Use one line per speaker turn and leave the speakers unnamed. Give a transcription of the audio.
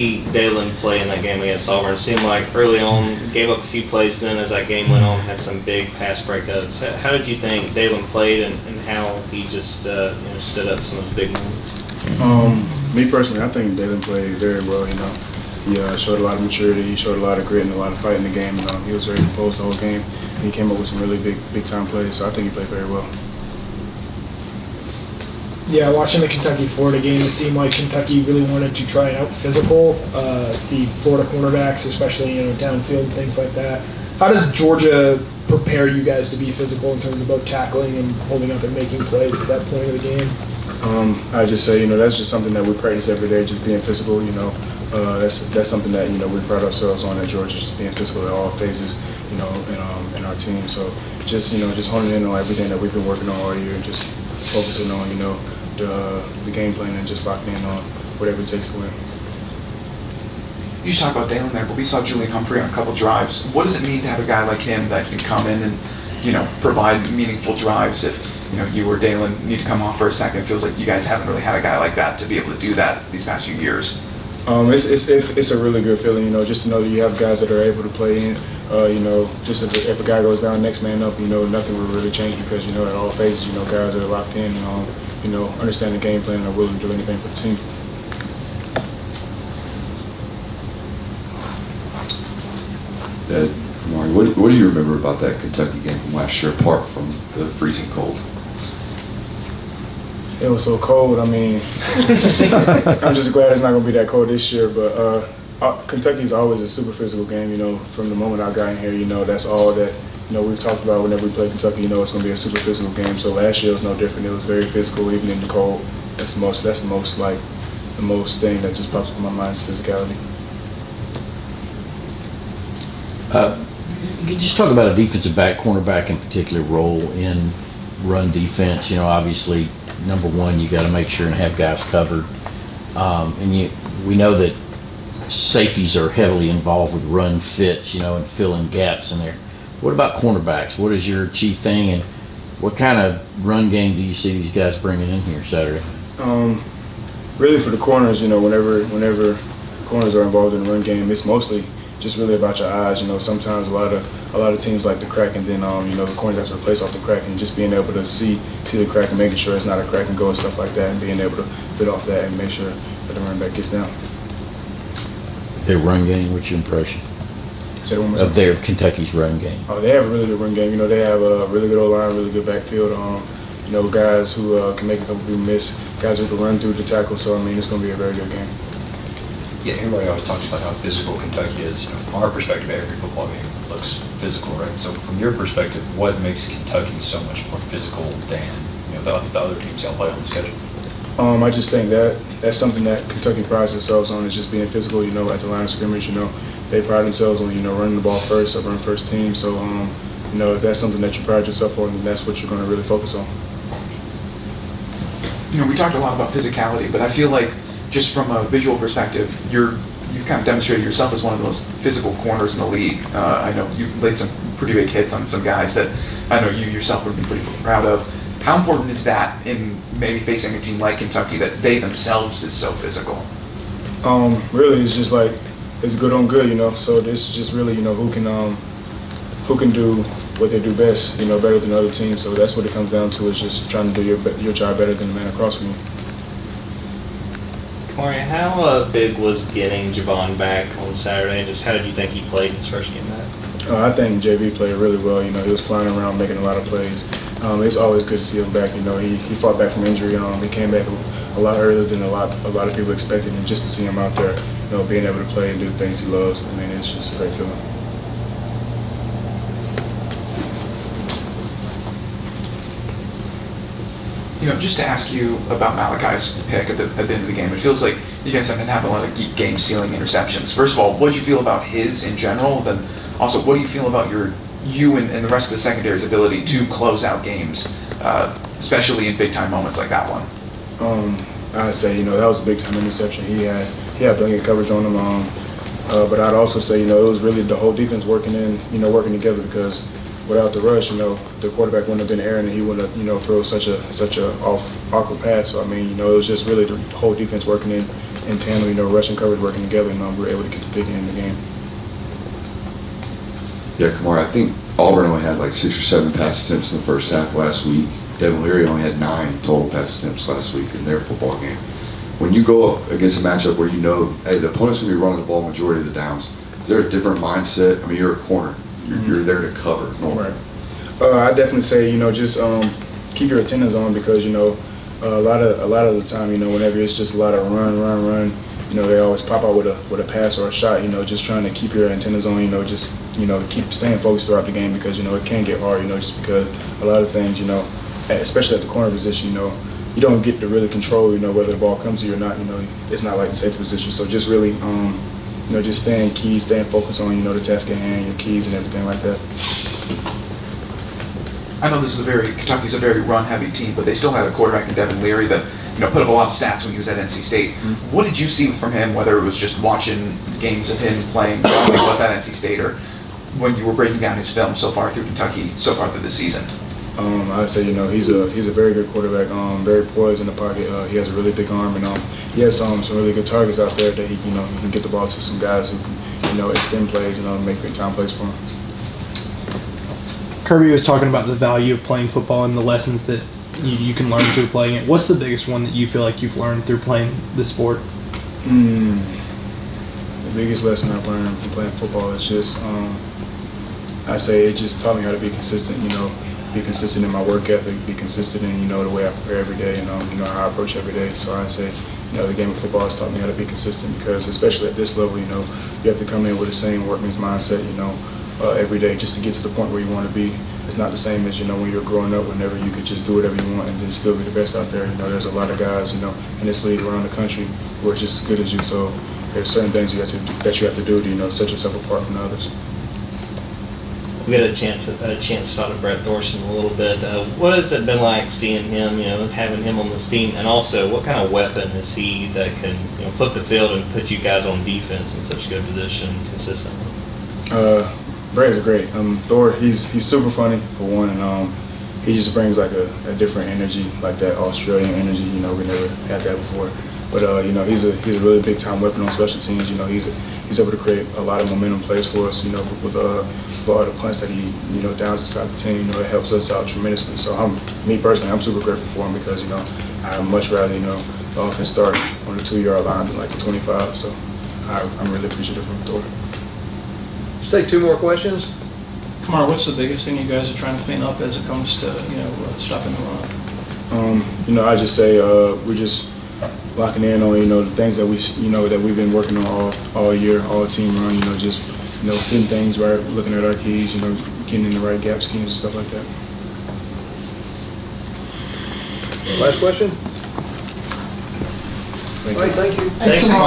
Dalen play in that game against Auburn? It seemed like early on, gave up a few plays, then as that game went on, had some big pass breakups. How did you think Dalen played and how he just stood up some of those big moments?
Me personally, I think Dalen played very well. He showed a lot of maturity, he showed a lot of grit and a lot of fight in the game. He was very composed the whole game. And he came up with some really big time plays, so I think he played very well.
Yeah, watching the Kentucky-Florida game, it seemed like Kentucky really wanted to try and out-physical the Florida cornerbacks, especially downfield and things like that. How does Georgia prepare you guys to be physical in terms of both tackling and holding up and making plays at that point of the game?
I just say, that's just something that we practice every day, just being physical. That's something that we pride ourselves on at Georgia, just being physical at all phases, in our team. So just honing in on everything that we've been working on all year, and just focusing on the game plan and just locking in on whatever it takes to win.
You just talked about Dalen there, but we saw Julian Humphrey on a couple drives. What does it mean to have a guy like him that can come in and provide meaningful drives if you or Dalen need to come off for a second? It feels like you guys haven't really had a guy like that to be able to do that these past few years.
It's a really good feeling, just to know that you have guys that are able to play in. Just if a guy goes down, next man up, nothing will really change because at all phases, guys are locked in and understand the game plan and are willing to do anything for the team.
Kamari, what do you remember about that Kentucky game from last year, apart from the freezing cold?
It was so cold. I'm just glad it's not going to be that cold this year. But Kentucky's always a super physical game. From the moment I got in here, that's all that we've talked about whenever we play Kentucky. It's going to be a super physical game. So last year was no different. It was very physical, even in the cold. That's the most thing that just pops up in my mind is physicality.
You just talk about a defensive back, cornerback in particular role in run defense. Obviously, number one, you got to make sure and have guys covered. We know that safeties are heavily involved with run fits, and filling gaps in there. What about cornerbacks? What is your chief thing, and what kind of run game do you see these guys bringing in here Saturday?
Really for the corners, whenever corners are involved in the run game, it's mostly just really about your eyes. Sometimes a lot of teams like the crack, and then the corners have to replace off the crack, and just being able to see the crack and making sure it's not a crack and go and stuff like that, and being able to fit off that and make sure that the running back gets down.
Their run game, what's your impression of their Kentucky's run game?
Oh, they have a really good run game. They have a really good O-line, really good backfield. Guys who can make a couple people miss, guys who can run through the tackle. So it's going to be a very good game.
Yeah, everybody always talks about how physical Kentucky is. From our perspective, every football game looks physical, right? So from your perspective, what makes Kentucky so much more physical than the other teams y'all play on the schedule?
I just think that's something that Kentucky prides themselves on, is just being physical. At the line of scrimmage, they pride themselves on running the ball first, or run first team. So if that's something that you pride yourself on, then that's what you're going to really focus on.
We talked a lot about physicality, but I feel like just from a visual perspective, you've kind of demonstrated yourself as one of the most physical corners in the league. I know you've laid some pretty big hits on some guys that I know you yourself would be pretty proud of. How important is that in maybe facing a team like Kentucky that they themselves is so physical?
Really, it's just like it's good on good, So it's just really, who can do what they do best, better than other teams. So that's what it comes down to, is just trying to do your job better than the man across from you.
Kamari, how big was getting Javon back on Saturday? Just how did you think he played in his first game back?
I think JV played really well. He was flying around making a lot of plays. It's always good to see him back. He fought back from injury. He came back a lot earlier than a lot of people expected. And just to see him out there, being able to play and do the things he loves, it's just a great feeling.
Just to ask you about Malachi's pick at the end of the game, it feels like you guys haven't had a lot of game-sealing interceptions. First of all, what did you feel about his in general? Then also, what do you feel about you and the rest of the secondary's ability to close out games, especially in big-time moments like that one?
I'd say, that was a big-time interception. He had blanket coverage on him. But I'd also say, it was really the whole defense working together, because without the rush, the quarterback wouldn't have been airing, and he wouldn't have, throw such a awkward pass. So it was just really the whole defense working in in tandem, you know, rushing coverage working together, and we were able to get the big end of the game.
Yeah, Kamari, I think Auburn only had like 6 or 7 pass attempts in the first half last week. Devin Leary only had 9 total pass attempts last week in their football game. When you go up against a matchup where you know, hey, the opponent's going to be running the ball majority of the downs, is there a different mindset? I mean, you're a corner. You're there to cover normally.
Right. I definitely say, you know, just keep your antennas on because, you know, a lot of the time, you know, whenever it's just a lot of run, you know, they always pop out with a pass or a shot, you know, just trying to keep your antennas on, you know, just, you know, keep staying focused throughout the game because, you know, it can get hard, you know, just because a lot of things, you know, especially at the corner position, you know, you don't get to really control, you know, whether the ball comes to you or not, you know, it's not like the safety position. So just really, you know, just staying focused on, you know, the task at hand, your keys and everything like that.
I know Kentucky's a very run-heavy team, but they still had a quarterback in Devin Leary that, you know, put up a lot of stats when he was at NC State.
Mm-hmm.
What did you see from him, whether it was just watching games of him playing when he was at NC State or when you were breaking down his film so far through Kentucky, so far through the season?
I'd say, you know, he's a very good quarterback, very poised in the pocket. He has a really big arm, and he has some really good targets out there that he can get the ball to some guys who can, you know, extend plays and make big time plays for him.
Kirby was talking about the value of playing football and the lessons that you can learn through playing it. What's the biggest one that you feel like you've learned through playing this sport?
The biggest lesson I've learned from playing football is just, I say it just taught me how to be consistent, you know, be consistent in my work ethic, be consistent in, you know, the way I prepare every day and, you know, how I approach every day. So I say, you know, the game of football has taught me how to be consistent because especially at this level, you know, you have to come in with the same workman's mindset, you know, every day just to get to the point where you want to be. It's not the same as, you know, when you're growing up, whenever you could just do whatever you want and then still be the best out there. You know, there's a lot of guys, you know, in this league around the country who are just as good as you. So there's certain things you have to do to, you know, set yourself apart from the others.
We got a chance to talk to Brett Thorson a little bit. What has it been like seeing him, you know, having him on this team, and also what kind of weapon is he that can, you know, flip the field and put you guys on defense in such a good position consistently?
Brett is great. Thor, he's super funny for one, and he just brings like a different energy, like that Australian energy. You know, we never had that before. But you know, he's a really big time weapon on special teams. You know, he's able to create a lot of momentum plays for us. You know, with all the punts that he, you know, downs inside the 10. You know, it helps us out tremendously. So me personally, I'm super grateful for him because, you know, I'd much rather, you know, the offense start on the 2-yard line than like the 25. So I'm really appreciative of Thor.
Let's take 2 more questions.
Kamari, what's the biggest thing you guys are trying to clean up as it comes to, you know, stopping the run?
You know, I just say we're just locking in on, you know, the things that we've been working on all year, all team run. You know, just, you know, fitting things right, looking at our keys, you know, getting in the right gap schemes and stuff like that.
Last question.
Thank
All right,
you.
thank you.
Thanks, Kamari.